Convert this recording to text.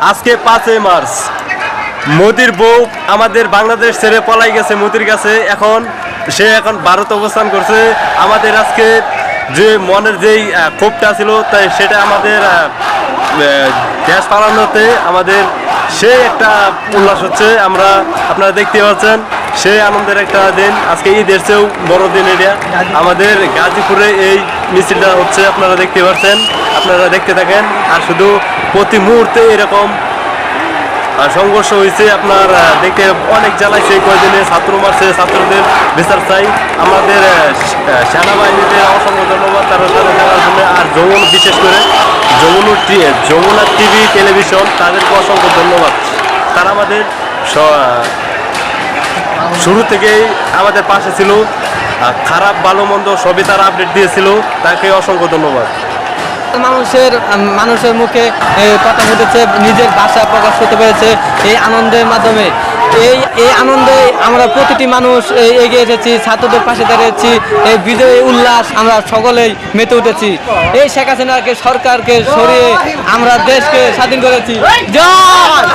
আজকে 5ই মার্চ মোদির বউ আমাদের বাংলাদেশ ছেড়ে পলাই গেছে মোদির কাছে। সে এখন ভারত অবস্থান করছে। আমাদের আজকে যে মনের যেই ক্ষোভটা ছিল তাই সেটা আমাদের দেশ পালানোতে আমাদের সেই একটা উল্লাস হচ্ছে। আপনারা দেখতে পাচ্ছেন সেই আনন্দের একটা দিন। আজকে ঈদের চেয়েও বড় দিন এটা। আমাদের গাজীপুরে এই মিছিলটা হচ্ছে, আপনারা দেখতে পাচ্ছেন। আপনারা দেখতে থাকেন। আর শুধু প্রতি মুহূর্তে এরকম সংঘর্ষ হয়েছে। আপনার দেখে অনেক জ্বালাইছে কয়েকদিনে। ছাত্র মারছে, ছাত্রদের বিচার চাই। আমাদের সেনাবাহিনীতে অসংখ্য ধন্যবাদ তারা দেওয়ার জন্য। আর বিশেষ করে যমুনা টিভি টেলিভিশন তাদেরকে অসংখ্য ধন্যবাদ। তারা আমাদের শুরু থেকেই আমাদের পাশে ছিল। খারাপ ভালো মন্দ সবই তারা আপডেট দিয়েছিল। তাকে অসংখ্য ধন্যবাদ। মানুষের মুখে কথা ফুটেছে, নিজের ভাষা প্রকাশ করতে পেরেছে এই আনন্দের মাধ্যমে। এই আনন্দে আমরা প্রতিটি মানুষ এগিয়ে এসেছি, ছাত্রদের পাশে দাঁড়িয়েছি। এই বিজয়ী উল্লাস আমরা সকলেই মেতে উঠেছি। এই শেখ হাসিনাকে সরকারকে সরিয়ে আমরা দেশকে স্বাধীন করেছি। জয়।